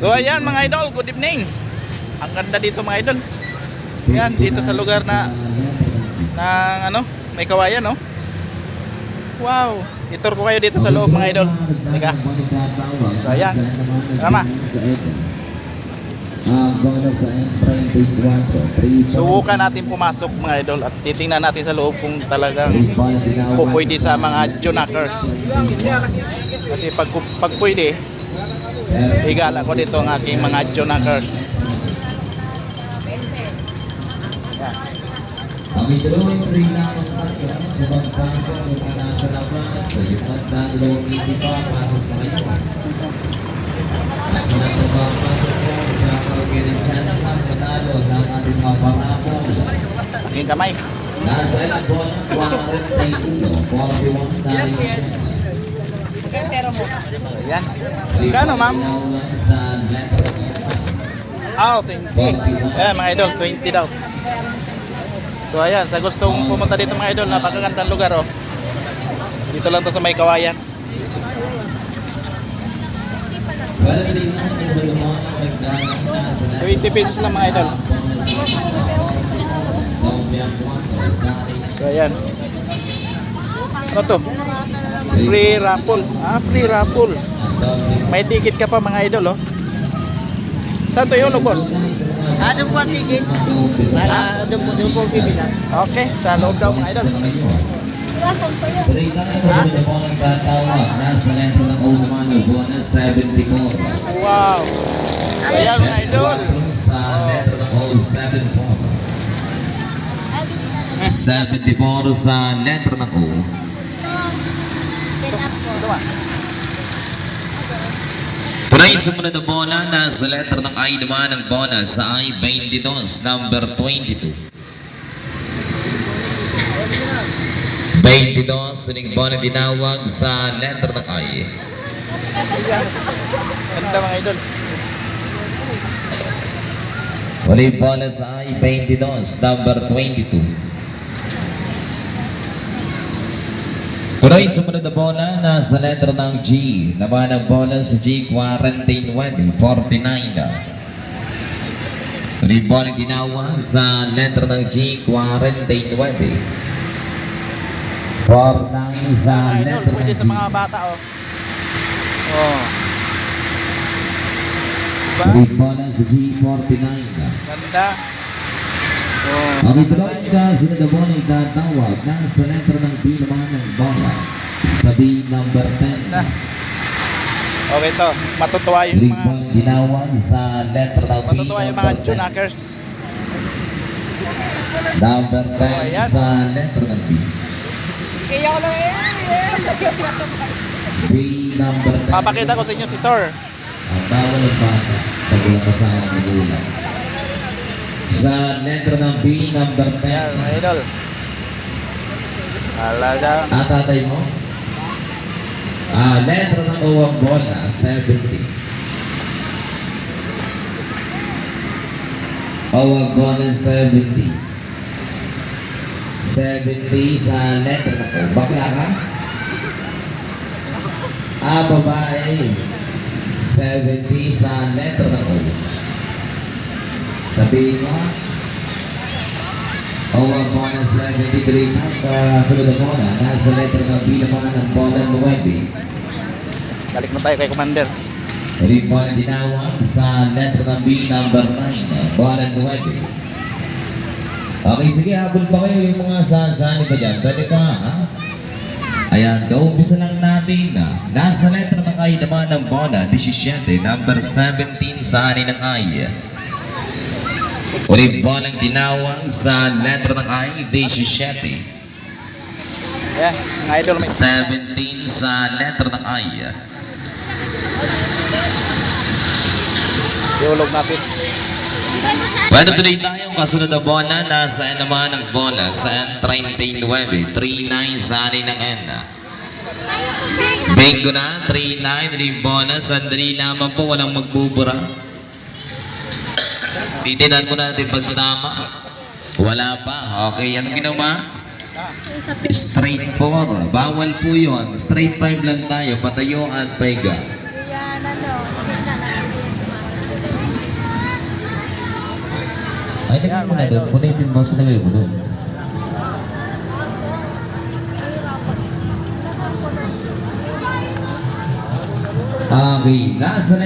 So ayan mga idol, good evening. Ang ganda dito mga idol. Yan, dito sa lugar na ano, may kawayan, no? Wow, itur ko kayo dito sa loob mga idol. Teka. So ayan, tama. Subukan natin pumasok mga idol at titingnan natin sa loob kung talagang pupwede sa mga Junakers. Kasi pag pwede, higala ko dito ang aking mga Junakers. Ang ituloy rin lang ang kanya sa pagpasok ng mga nasa labas sa yung magdadalawang isip pa pasok na ngayon. At sa pagpasok mo, magkakaroon ng chance na manalo ng ating mga pangako. Aking kamay. Nasa ilang buwan, 41, 41 tayo. So yan. Kano ma'am? Oh, 20. Ayan mga idol, 20 daw. So ayan, sa gustong pumunta dito mga idol, napakagandang lugar, oh. Dito lang to sa may kawayan. 20 pesos lang mga idol. So ayan. Ano to? Free raffle. Ah, free raffle. May ticket ka pa mga idol, oh. Saan to yun, boss? Doon po ang ticket. Doon po bibilang. Okay, sa loob daw mga idol. Break lang ito sa mga po ng tatawag. Nasa lento ng Oumano, buwan na 74. Wow. Ayan mga idol. Sa lento ng O74. 74 sa lento ng O. Ito ba? Tunay sumunod na bola na sa letter ng I naman ang bola sa I-22, number 22. 22, suning bola dinawag sa letter ng I. Ganda mga idol. Wala bola sa I-22, number 22. Tuloy sumunod na bola na sa letter ng G. Naman ang bola sa G, quarantine 1, 49 na. Tuloy bola ginawa sa letter ng G, quarantine 1. 49 sa Mga idol, letter pwede ng sa G. mga bata, oh. Oh. Diba? Tuloy bola sa G, 49 na. Ganda. Oh. Ang ituloy ka, sunod na bola itatawag na sa letter ng B naman ng bola. Sa B number 10. Na. Okay to, matutuwa yung mga Ribbon ginawag sa letter ng B matutuwa yung mga number 10. Junakers. Number 10 ayan. sa letter ng B. Kaya ko lang B number 10. Papakita ko sa inyo si Thor. Ang bawal ng bata pag walang kasama ng magulang. Sa letter ng B number 10. Ayan mga idol. Alaga. Tatay mo? Letter ng O ang bola, 70. O ang bola, 70. 70 sa letter ng O. Bakla ka? Babae. 70 sa letter ng O. Sabihin mo, O ang bola, 73 na sunod na bola. Nasa letter ng B naman ang bola, 9. Balik mo tayo kay Commander. Uli bola dinawag sa letter ng B number 9, bola 9. Okay, sige, habol pa kayo yung mga sasali pa dyan. Pwede ka, ha? Ayan, kaumpisa lang natin na nasa letter ng I naman ng bola, 17, number 17 sa ani ng I. Uli bola dinawag sa letter ng I, 17. Ayan, mga idol. May 17 sa letter ng I. iulog natin. Bueno, tuloy tayo. Kasunod na bola, nasa N naman ang bola sa N39, 39 sa ani ng N. Bingo na, 39 yung bola. Sandali lamang po, walang magbubura. Titinan mo natin pag tama. Wala pa. Okay, anong ginawa? Straight 4. Bawal po yun. Straight 5 lang tayo. Patayo at paiga. Ay, lagyan mo na doon. Punitin mo, sinagay mo doon. Okay, nasa na